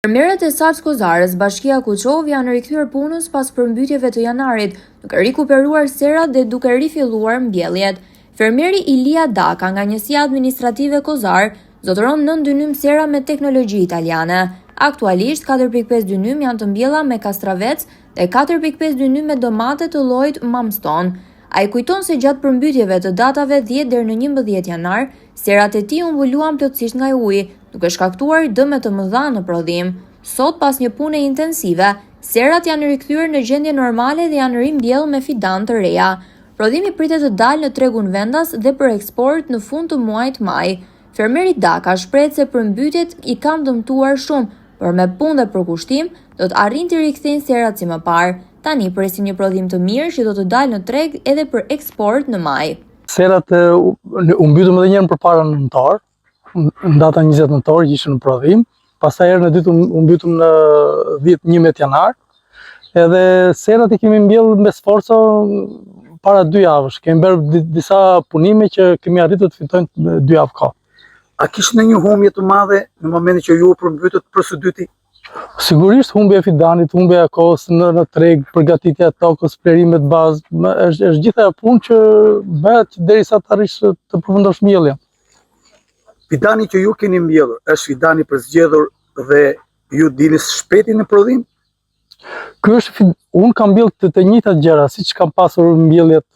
Fermerët e Sals Kozarës, Bashkia Kuçov janë rikthyer punës pas përmbytjeve të janarit, duke rikuperuar serat dhe duke rifilluar mbjelljet. Fermeri Ilia Daka nga Njësia Administrative Kozar zotëron 9 dynym sera me teknologji italiane. Aktualisht 4.5 dynym janë të mbjella me kastravec dhe 4.5 dynym me domate të llojit Mamston. Ai kujton se gjatë përmbytjeve të datave 10 deri në 11 janar, serat e tij u mbuluan plotësisht nga uji, duke shkaktuar dëme të mëdha në prodhim. Sot, pas një pune intensive, serat janë rikthyer në gjendje normale dhe janë rimbjell me fidan të reja. Prodhimi pritet të dalë në tregun vendas dhe për eksport në fund të muajit maj. Fermeri Daka shpreh se përmbytjet i kanë dëmtuar shumë, por me punë dhe përkushtim do të arrijnë të rikthejnë serat si më parë. Tani presim një prodhim të mirë që do të dalë në treg edhe për eksport në maj. Serat u mbytëm edhe njërën përpara në nëntor, në data 20 nëntor ishën në prodhim, pastaj herën e dytë u mbytëm në 11 janar, edhe serat i kemi mbjell me sforco para 2 javësh. Kemi bërë disa punime që kemi arritur të fitojnë 2 javë kohë. A kishte një humbje të madhe në momentin që ju përmbytët për së dyti? Sigurisht humbja e fidanit, humbja e kohës në treg, përgatitja e tokës, plerimet bazë, është gjitha e punë që bëhet derisa të arrish të përfundosh mbjelljen. Fidani që ju keni mbjellur, është fidani për zgjedhur dhe ju dilni shpejt në prodhim? Unë kam mbjell të njëjtat gjëra, siç kam pasur mbjelljet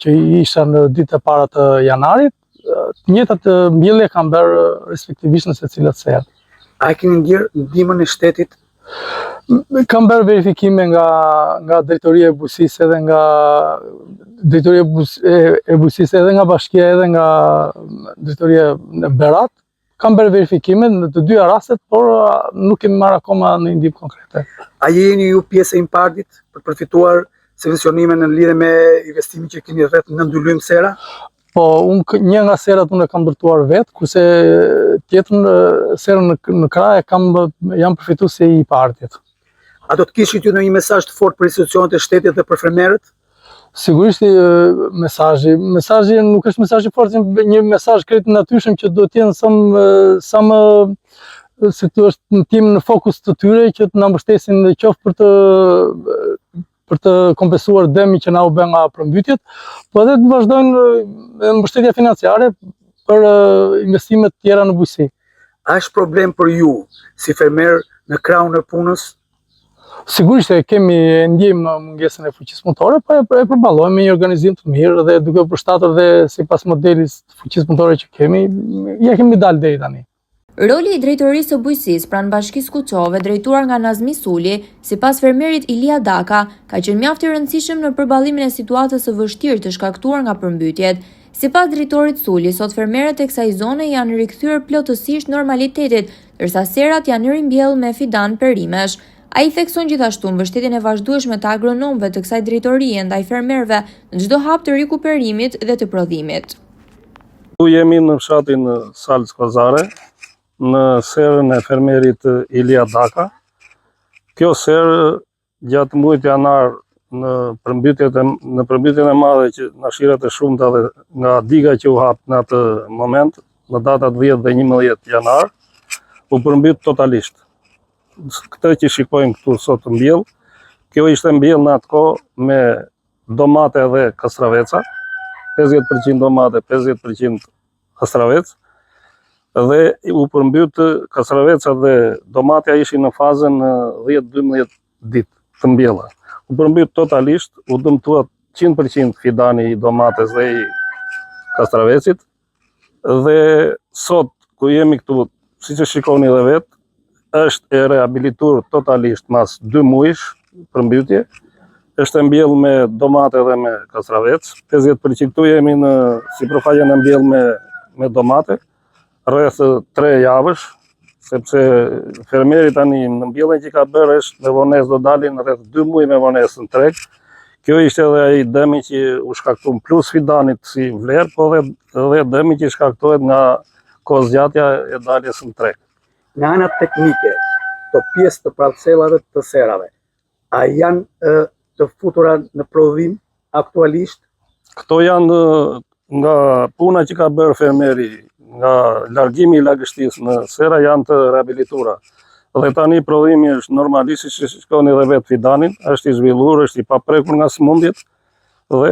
që isha në ditët e para të janarit, të njëjtat mbjellje kam bërë respektivisht në secilat serë. A keni ndihmën e shtetit? Kam bërë verifikime nga drejtoria e bujqësisë edhe nga drejtoria e bujqësisë edhe nga bashkia edhe nga drejtoria e Berat. Kam bërë verifikime në të dyja rastet, por nuk kemi marrë akoma në ndihmë konkrete. A jeni ju pjesë e Impardit për përfituar subvencionime në lidhje me investimin që keni rreth 9 dynym sera? Po, një nga serat unë e kam ndërtuar vetë, kurse tjetrën serën në krah jam përfituesi i Impardit. A do të kishit ju në një mesazh të fortë për institucionet e shtetit dhe për fermerët? Sigurisht mesazhi nuk është mesazh i fortë, një mesazh krejt natyrshëm që do të jenë sa më si thua në tim në fokus të tyre që të na mbështesin në qoftë për të kompensuar dëmin që na u bë nga përmbytjet, po edhe të vazhdojnë mbështetja financiare për investimet tjera në bujqësi. A është problem për ju si fermer në krahun e punës? Sigurisht e ndjejmë mungesën e fuqisë punëtore, po e përballojmë me një organizim të mirë dhe duke u përshtatur dhe sipas modelit të fuqisë punëtore që kemi, ja kemi dalë deri tani. Roli i drejtorisë së bujqësisë pranë Bashkisë Kuçove, drejtuar nga Nazmi Suli, sipas fermerit Ilia Daka, ka qenë mjaft i rëndësishëm në përballimin e situatës së vështirë të shkaktuar nga përmbytjet. Sipas drejtorit Suli, sot fermerët e kësaj zone janë rikthyer plotësisht normalitetit, ndërsa serat janë rimbjell me fidan perimesh. Ai thekson gjithashtu mbështetjen e vazhdueshme të agronomëve të kësaj drejtorie ndaj fermerëve në çdo hap të rikuperimit dhe të prodhimit. Tu jemi në fshatin Sals Kozare, në serën e fermerit Ilia Daka. Kjo serë gjatë muajit janar në përmbytjen e madhe që na shiret e shumta dhe nga diga që u hap në atë moment, në datat 10 dhe 11 janar, u përmbyt totalisht. Këtë që shikojmë këtu sot të mbjell, kjo ishte mbjell në atë kohë me domate dhe kastraveca, 50% domate, 50% kastravec, dhe u përmbyt kastraveca dhe domatja ishin në fazën 10-12 ditë të mbjella. U përmbyt totalisht, u dëmtuat 100% fidani i domates dhe i kastravecit, dhe sot ku jemi këtu, si që shikoni dhe vetë, është e rehabilituar totalisht mas 2 muajsh përmbytje, është mbjell me domate dhe me kastravec, 50% këtu jemi në sipërfaqen e mbjell me domate, rreth 3 javësh, sepse fermeri tani në mbjelljen që ka bërë është me vonesë do dalin rreth 2 muaj me vonesë në treg. Kjo ishte edhe ai dëmi që u shkakton plus fidanit si vlerë, po edhe dëmi që shkaktohet nga kohëzgjatja e daljes në treg. Në ana teknike, të pjesë të parcelave të serave, a janë të futura në prodhim aktualisht? Këto janë nga puna që ka bërë fermeri, nga largimi i lagështisë në sera janë të rehabilituara. Dhe tani prodhimi është normalisht, si shikoni edhe vetë fidanin, është i zhvilluar, është i paprekur nga sëmundjet dhe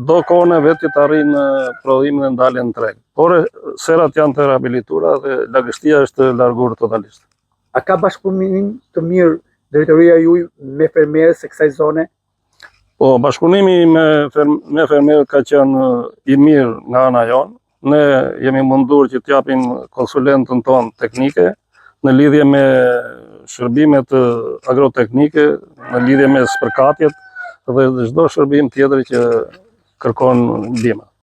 do kohën e vetë të arrijnë prodhimin e ndalen në treg. Por serat janë të rehabilituara dhe lagështia është larguar totalisht. A ka bashkëpunim të mirë drejtoria juaj me fermerës e kësaj zone? Po, bashkëpunimi me fermerët ka qenë i mirë nga ana jonë. Ne jemi mundur që t'japim konsulentën tonë teknike në lidhje me shërbimet agroteknike, në lidhje me spërkatjet dhe çdo shërbim tjetër që kërkon ndihmë.